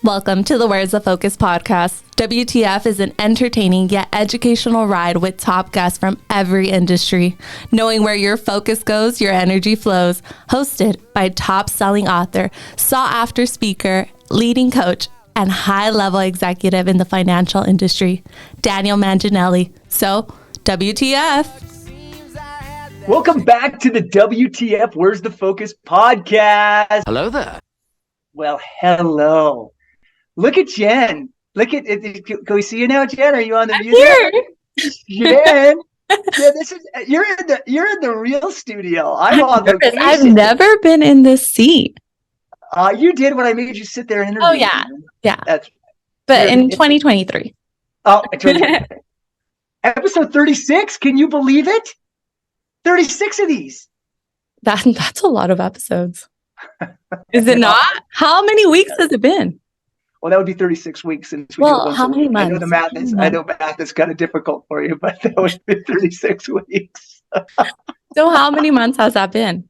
Welcome to the Where's the Focus podcast. WTF is an entertaining yet educational ride with top guests from every industry. Knowing where your focus goes, your energy flows. Hosted by top-selling author, sought-after speaker, leading coach, and high-level executive in the financial industry, Daniel Manginelli. So, WTF. Welcome back to the WTF Where's the Focus podcast. Hello there. Well, hello. Look at Jen. Look at it. Can we see you now, Jen? Are you on the music? Jen. Yeah, you're in the real studio. I'm on location. I've never been in this seat. You did when I made you sit there and interview. Oh yeah. Yeah. That's but in 2023. Oh, episode 36. Can you believe it? 36 of these. That's a lot of episodes. Is it not? How many weeks has it been? Well, that would be 36 weeks. Since we how many months? I know the math is. I know math is kind of difficult for you, but that would be 36 weeks. So, how many months has that been?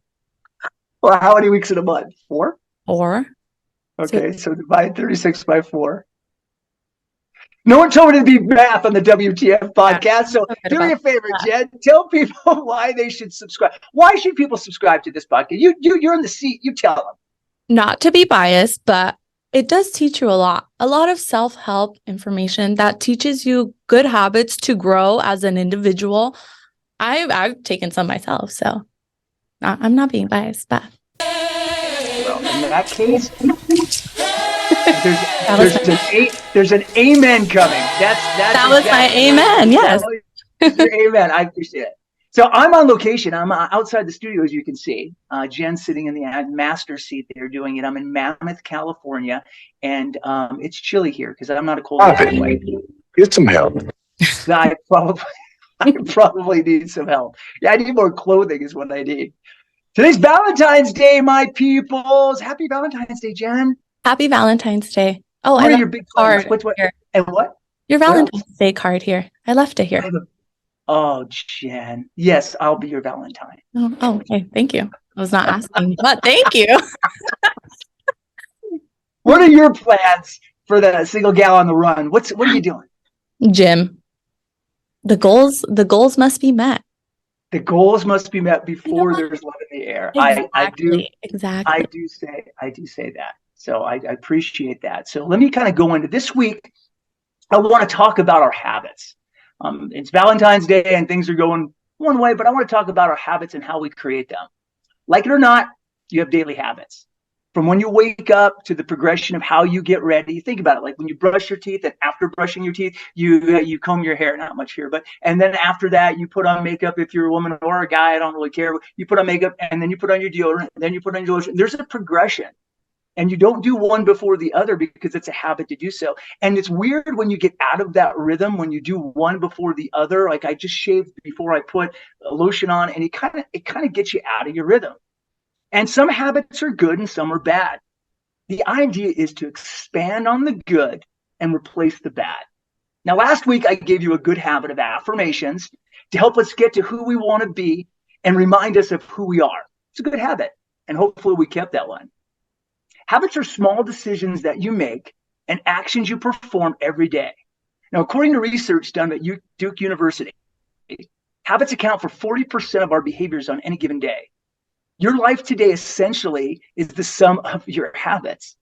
Well, how many weeks in a month? 4? 4. Okay, so divide 36 by 4. No one told me to be math on the WTF podcast, so do me a favor, Jen. Tell people why they should subscribe. Why should people subscribe to this podcast? You're in the seat. You tell them. Not to be biased, but it does teach you a lot of self-help information that teaches you good habits to grow as an individual. I've taken some myself, so I'm not being biased, but well, in that case, there's an amen coming. That was my amen. Yes, amen. I appreciate it. So I'm on location. I'm outside the studio, as you can see. Jen's sitting in the master seat there doing it. I'm in Mammoth, California, and it's chilly here because I'm not a cold guy. Get some help. I probably need some help. Yeah, I need more clothing is what I need. Today's Valentine's Day, my peoples. Happy Valentine's Day, Jen. Happy Valentine's Day. Oh, what are your big card? What? And what? Your Valentine's Day card here. I left it here. Oh, Jen. Yes, I'll be your Valentine. Oh, okay. Thank you. I was not asking, but thank you. What are your plans for the single gal on the run? What are you doing? Gym. The goals must be met. The goals must be met before there's love in the air. Exactly. I do say that. So I appreciate that. So let me kind of go into this week. I want to talk about our habits. It's Valentine's Day and things are going one way, but I want to talk about our habits and how we create them. Like it or not, you have daily habits. From when you wake up to the progression of how you get ready. Think about it. Like when you brush your teeth and after brushing your teeth, you comb your hair, not much here, and then after that, you put on makeup. If you're a woman or a guy, I don't really care. You put on makeup and then you put on your deodorant, and then you put on your lotion. There's a progression. And you don't do one before the other because it's a habit to do so. And it's weird when you get out of that rhythm, when you do one before the other. Like I just shaved before I put a lotion on, and it kind of gets you out of your rhythm. And some habits are good and some are bad. The idea is to expand on the good and replace the bad. Now, last week I gave you a good habit of affirmations to help us get to who we want to be and remind us of who we are. It's a good habit, and hopefully we kept that one. Habits are small decisions that you make and actions you perform every day. Now, according to research done at Duke University, habits account for 40% of our behaviors on any given day. Your life today essentially is the sum of your habits.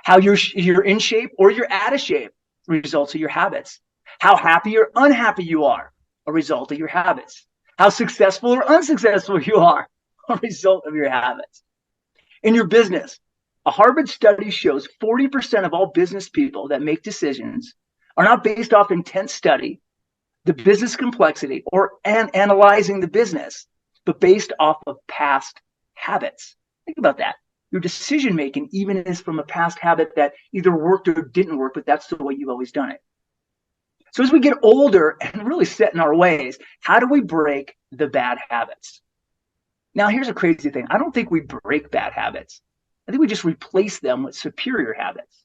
How you're in shape or you're out of shape, results of your habits. How happy or unhappy you are, a result of your habits. How successful or unsuccessful you are, a result of your habits. In your business, a Harvard study shows 40% of all business people that make decisions are not based off intense study, the business complexity, or analyzing the business, but based off of past habits. Think about that. Your decision making even is from a past habit that either worked or didn't work, but that's the way you've always done it. So as we get older and really set in our ways, how do we break the bad habits? Now, here's a crazy thing. I don't think we break bad habits. I think we just replace them with superior habits.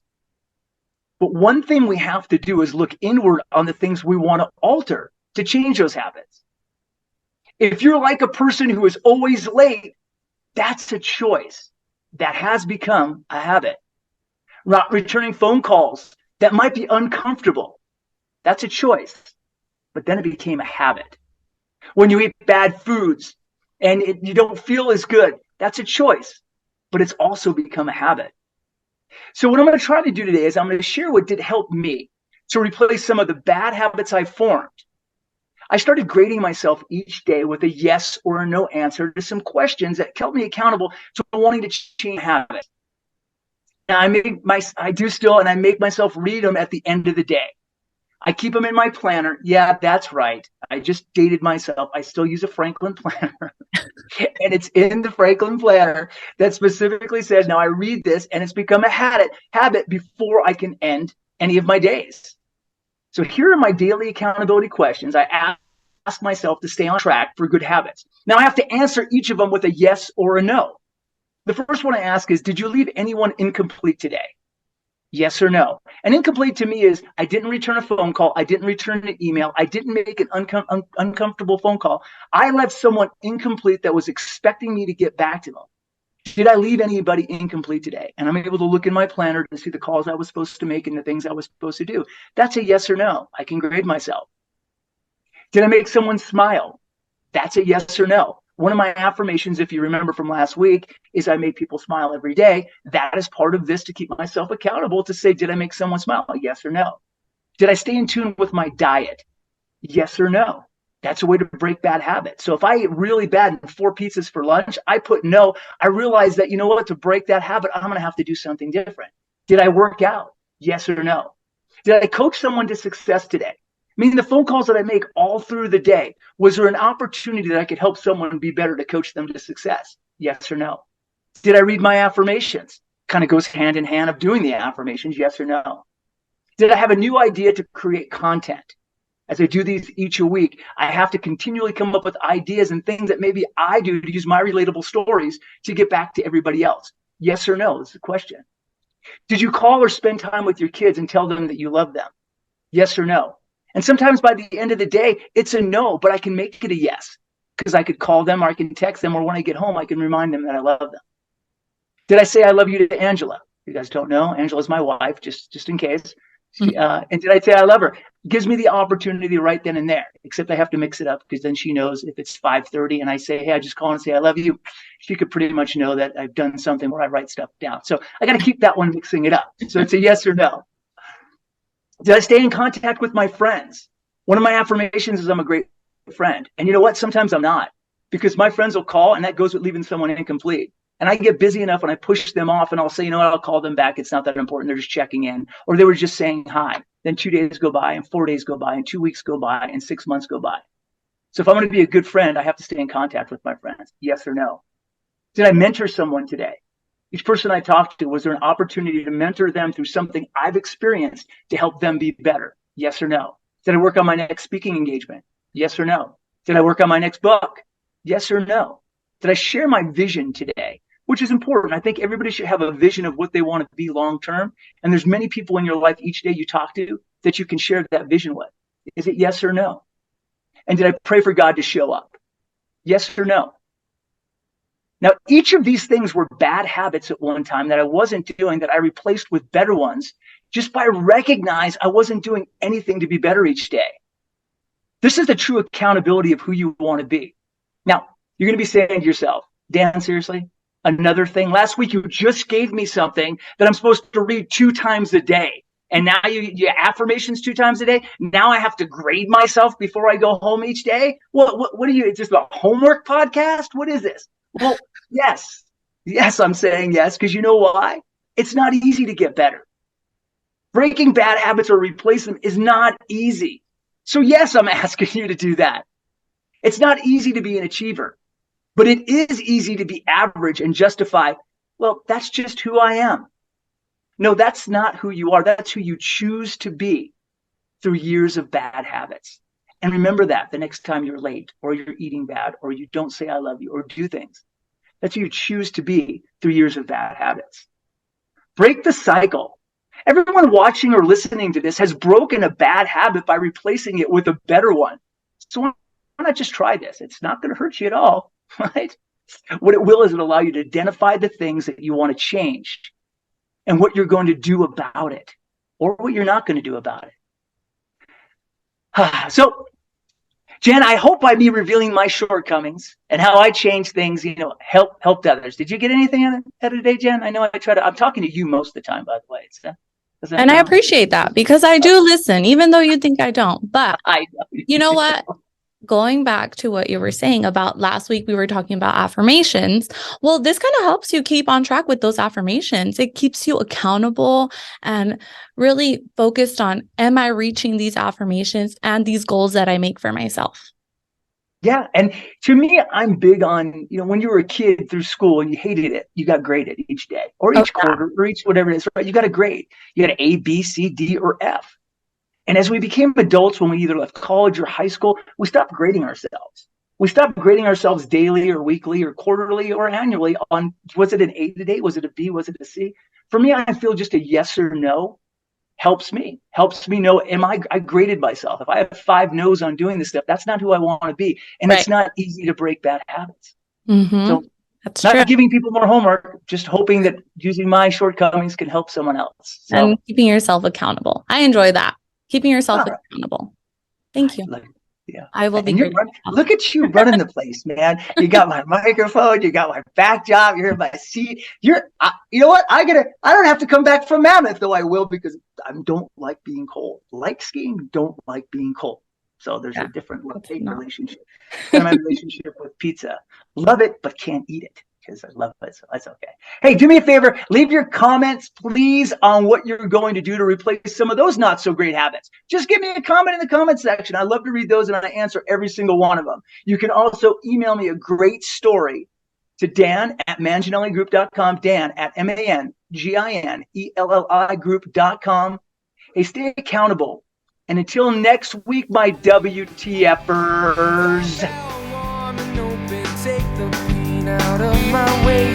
But one thing we have to do is look inward on the things we want to alter to change those habits. If you're like a person who is always late, that's a choice that has become a habit. not returning phone calls that might be uncomfortable. That's a choice. But then it became a habit. When you eat bad foods and you don't feel as good, that's a choice. But it's also become a habit. So what I'm going to try to do today is I'm going to share what did help me to replace some of the bad habits I formed. I started grading myself each day with a yes or a no answer to some questions that kept me accountable to wanting to change habits. And I do still, and I make myself read them at the end of the day. I keep them in my planner. Yeah, that's right. I just dated myself. I still use a Franklin planner. And it's in the Franklin planner that specifically says, now I read this and it's become a habit before I can end any of my days. So here are my daily accountability questions I ask myself to stay on track for good habits. Now I have to answer each of them with a yes or a no. The first one I ask is, did you leave anyone incomplete today? Yes or no? And incomplete to me is I didn't return a phone call. I didn't return an email. I didn't make an uncomfortable phone call. I left someone incomplete that was expecting me to get back to them. Did I leave anybody incomplete today? And I'm able to look in my planner to see the calls I was supposed to make and the things I was supposed to do. That's a yes or no. I can grade myself. Did I make someone smile? That's a yes or no. One of my affirmations, if you remember from last week, is I make people smile every day. That is part of this to keep myself accountable to say, did I make someone smile? Yes or no. Did I stay in tune with my diet? Yes or no. That's a way to break bad habits. So if I eat really bad and 4 pizzas for lunch, I put no. I realize that, you know what, to break that habit, I'm going to have to do something different. Did I work out? Yes or no. Did I coach someone to success today? Meaning the phone calls that I make all through the day, was there an opportunity that I could help someone be better to coach them to success? Yes or no. Did I read my affirmations? Kind of goes hand in hand of doing the affirmations, yes or no. Did I have a new idea to create content? As I do these each a week, I have to continually come up with ideas and things that maybe I do to use my relatable stories to get back to everybody else. Yes or no is the question. Did you call or spend time with your kids and tell them that you love them? Yes or no. And sometimes by the end of the day, it's a no, but I can make it a yes because I could call them or I can text them, or when I get home, I can remind them that I love them. Did I say I love you to Angela? You guys don't know. Angela's my wife, just in case. And did I say I love her? It gives me the opportunity right then and there, except I have to mix it up because then she knows if it's 5:30 and I say, hey, I just call and say I love you, she could pretty much know that I've done something where I write stuff down. So I got to keep that one mixing it up. So it's a yes or no. Did I stay in contact with my friends? One of my affirmations is I'm a great friend. And you know what? Sometimes I'm not, because my friends will call and that goes with leaving someone incomplete. And I get busy enough and I push them off and I'll say, you know what, I'll call them back. It's not that important. They're just checking in. Or they were just saying hi. Then 2 days go by and 4 days go by and 2 weeks go by and 6 months go by. So if I'm going to be a good friend, I have to stay in contact with my friends. Yes or no? Did I mentor someone today? Each person I talked to, was there an opportunity to mentor them through something I've experienced to help them be better? Yes or no? Did I work on my next speaking engagement? Yes or no? Did I work on my next book? Yes or no? Did I share my vision today? Which is important. I think everybody should have a vision of what they want to be long term. And there's many people in your life each day you talk to that you can share that vision with. Is it yes or no? And did I pray for God to show up? Yes or no? Now, each of these things were bad habits at one time that I wasn't doing, that I replaced with better ones just by recognizing I wasn't doing anything to be better each day. This is the true accountability of who you want to be. Now, you're going to be saying to yourself, Dan, seriously? Another thing? Last week, you just gave me something that I'm supposed to read 2 times a day. And now you affirmations 2 times a day. Now I have to grade myself before I go home each day. What are you? Is this a homework podcast? What is this? Well, yes, I'm saying yes, because you know why? It's not easy to get better. Breaking bad habits or replace them is not easy. So yes, I'm asking you to do that. It's not easy to be an achiever, but it is easy to be average and justify, well, that's just who I am. No, that's not who you are. That's who you choose to be through years of bad habits. And remember that the next time you're late or you're eating bad or you don't say I love you or do things. That's who you choose to be through years of bad habits. Break the cycle. Everyone watching or listening to this has broken a bad habit by replacing it with a better one. So why not just try this? It's not going to hurt you at all, right? What it will is it'll allow you to identify the things that you want to change. and what you're going to do about it, or what you're not going to do about it. So, Jen, I hope by me revealing my shortcomings and how I changed things, helped others. Did you get anything out of today, Jen? I know I'm talking to you most of the time, by the way. And I appreciate that, because I do listen, even though you think I don't. But you know what? Going back to what you were saying about last week, we were talking about affirmations. Well, this kind of helps you keep on track with those affirmations. It keeps you accountable and really focused on, am I reaching these affirmations and these goals that I make for myself? Yeah. And to me, I'm big on, when you were a kid through school and you hated it, you got graded each day or each quarter or each whatever it is, right? You got a grade. You got an A, B, C, D, or F. And as we became adults, when we either left college or high school, we stopped grading ourselves. We stopped grading ourselves daily or weekly or quarterly or annually on, was it an A today? Was it a B? Was it a C? For me, I feel just a yes or no helps me know, I graded myself. If I have 5 no's on doing this stuff, that's not who I want to be. And It's not easy to break bad habits. Mm-hmm. So that's not true. Giving people more homework, just hoping that using my shortcomings can help someone else. So, and keeping yourself accountable. I enjoy that. Keeping yourself accountable. Thank you. Yeah. I will be. Look at you running the place, man. You got my microphone, you got my back job, you're in my seat. You know what? I don't have to come back from Mammoth, though I will, because I don't like being cold. Like skiing, don't like being cold. So there's a different love-hate relationship. And my relationship with pizza. Love it, but can't eat it because I love it. So that's okay. Hey, do me a favor. Leave your comments, please, on what you're going to do to replace some of those not so great habits. Just give me a comment in the comment section. I love to read those, and I answer every single one of them. You can also email me a great story to Dan@manginelligroup.com, Dan@MANGINELLI group.com. Hey, stay accountable. And until next week, my WTFers. Out of my way.